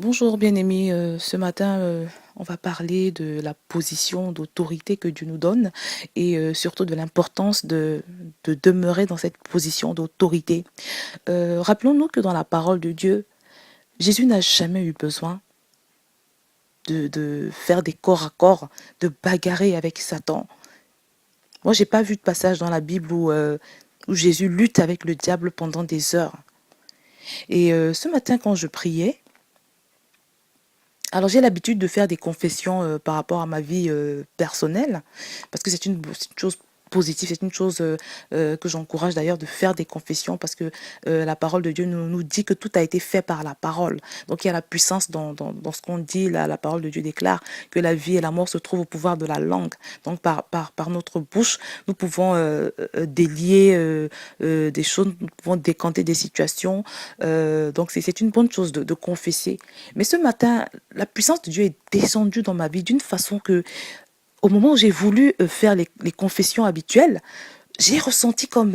Bonjour bien-aimés, ce matin on va parler de la position d'autorité que Dieu nous donne et surtout de l'importance de demeurer dans cette position d'autorité. Rappelons-nous que dans la parole de Dieu, Jésus n'a jamais eu besoin de faire des corps à corps, de bagarrer avec Satan. Moi j'ai pas vu de passage dans la Bible où Jésus lutte avec le diable pendant des heures. Et ce matin quand je priais, alors j'ai l'habitude de faire des confessions par rapport à ma vie personnelle, parce que c'est une chose positive, c'est une chose que j'encourage d'ailleurs de faire des confessions, parce que la parole de Dieu nous dit que tout a été fait par la parole. Donc il y a la puissance dans ce qu'on dit, la parole de Dieu déclare que la vie et la mort se trouvent au pouvoir de la langue. Donc par notre bouche, nous pouvons délier des choses, nous pouvons décanter des situations. Donc c'est une bonne chose de confesser. Mais ce matin, la puissance de Dieu est descendue dans ma vie d'une façon que, au moment où j'ai voulu faire les confessions habituelles, j'ai ressenti comme,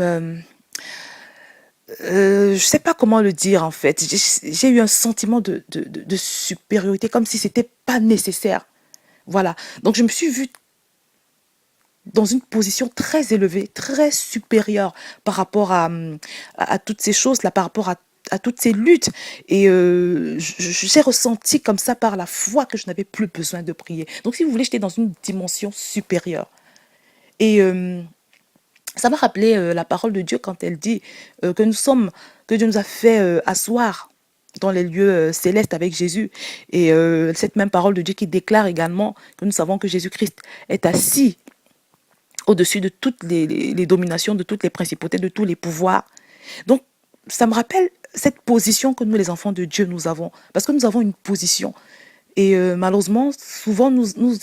je sais pas comment le dire en fait, j'ai eu un sentiment de supériorité, comme si c'était pas nécessaire. Voilà. Donc je me suis vue dans une position très élevée, très supérieure par rapport à toutes ces choses-là, par rapport à toutes ces luttes. Et j'ai ressenti comme ça par la foi que je n'avais plus besoin de prier. Donc si vous voulez, j'étais dans une dimension supérieure. Et ça m'a rappelé la parole de Dieu quand elle dit que Dieu nous a fait asseoir dans les lieux célestes avec Jésus. Et cette même parole de Dieu qui déclare également que nous savons que Jésus-Christ est assis au-dessus de toutes les dominations, de toutes les principautés, de tous les pouvoirs. Donc, ça me rappelle cette position que nous, les enfants de Dieu, nous avons. Parce que nous avons une position. Et malheureusement, souvent, nous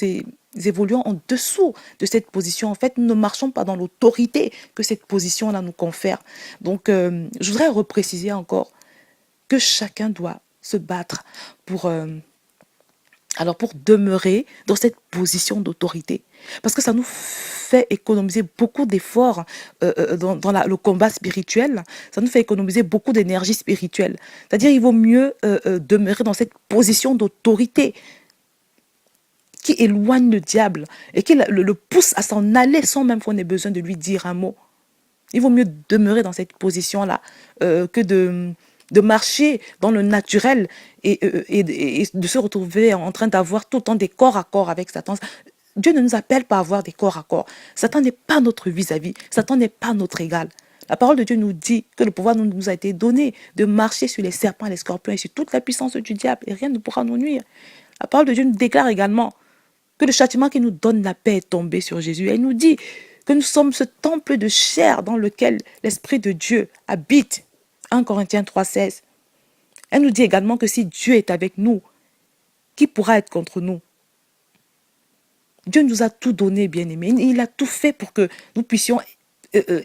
évoluons en dessous de cette position. En fait, nous ne marchons pas dans l'autorité que cette position-là nous confère. Donc, je voudrais repréciser encore que chacun doit se battre pour, pour demeurer dans cette position d'autorité. Parce que ça nous fait économiser beaucoup d'efforts dans le combat spirituel. Ça nous fait économiser beaucoup d'énergie spirituelle. C'est-à-dire il vaut mieux demeurer dans cette position d'autorité qui éloigne le diable et qui le pousse à s'en aller sans même qu'on ait besoin de lui dire un mot. Il vaut mieux demeurer dans cette position-là que de marcher dans le naturel et de se retrouver en train d'avoir tout le temps des corps à corps avec Satan. Dieu ne nous appelle pas à avoir des corps à corps. Satan n'est pas notre vis-à-vis. Satan n'est pas notre égal. La parole de Dieu nous dit que le pouvoir nous a été donné de marcher sur les serpents et les scorpions et sur toute la puissance du diable et rien ne pourra nous nuire. La parole de Dieu nous déclare également que le châtiment qui nous donne la paix est tombé sur Jésus. Elle nous dit que nous sommes ce temple de chair dans lequel l'Esprit de Dieu habite. 1 Corinthiens 3,16. Elle nous dit également que si Dieu est avec nous, qui pourra être contre nous? Dieu nous a tout donné, bien-aimés. Il a tout fait pour que nous puissions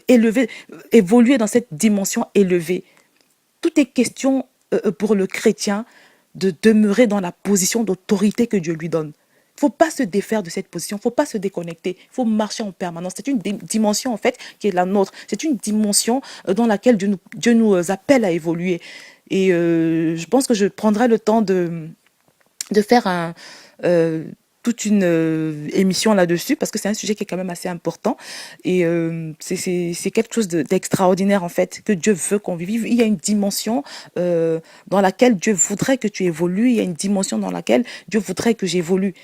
évoluer dans cette dimension élevée. Tout est question pour le chrétien de demeurer dans la position d'autorité que Dieu lui donne. Il ne faut pas se défaire de cette position, il ne faut pas se déconnecter, il faut marcher en permanence. C'est une dimension en fait qui est la nôtre. C'est une dimension dans laquelle Dieu nous appelle à évoluer. Et je pense que je prendrai le temps de faire toute une émission là-dessus parce que c'est un sujet qui est quand même assez important et c'est quelque chose d'extraordinaire en fait que Dieu veut qu'on vive. Il y a une dimension dans laquelle Dieu voudrait que tu évolues, il y a une dimension dans laquelle Dieu voudrait que j'évolue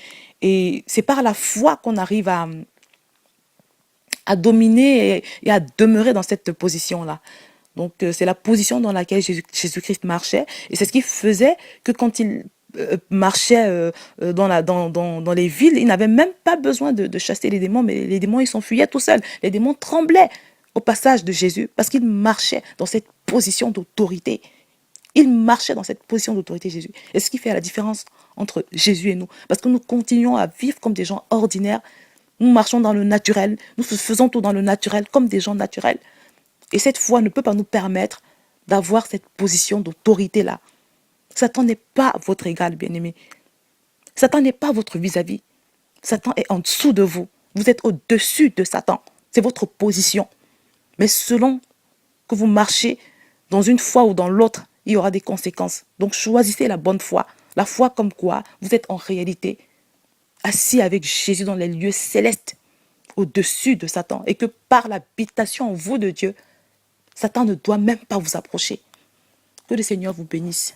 et c'est par la foi qu'on arrive à dominer et à demeurer dans cette position-là. Donc, c'est la position dans laquelle Jésus-Christ marchait. Et c'est ce qui faisait que quand il marchait dans les villes, il n'avait même pas besoin de chasser les démons, mais les démons, ils s'enfuyaient tout seuls. Les démons tremblaient au passage de Jésus parce qu'il marchait dans cette position d'autorité. Il marchait dans cette position d'autorité, Jésus. Et ce qui fait la différence entre Jésus et nous. Parce que nous continuons à vivre comme des gens ordinaires. Nous marchons dans le naturel. Nous faisons tout dans le naturel comme des gens naturels. Et cette foi ne peut pas nous permettre d'avoir cette position d'autorité-là. Satan n'est pas votre égal, bien-aimé. Satan n'est pas votre vis-à-vis. Satan est en dessous de vous. Vous êtes au-dessus de Satan. C'est votre position. Mais selon que vous marchez dans une foi ou dans l'autre, il y aura des conséquences. Donc choisissez la bonne foi. La foi comme quoi vous êtes en réalité assis avec Jésus dans les lieux célestes, au-dessus de Satan, et que par l'habitation en vous de Dieu, Satan ne doit même pas vous approcher. Que le Seigneur vous bénisse.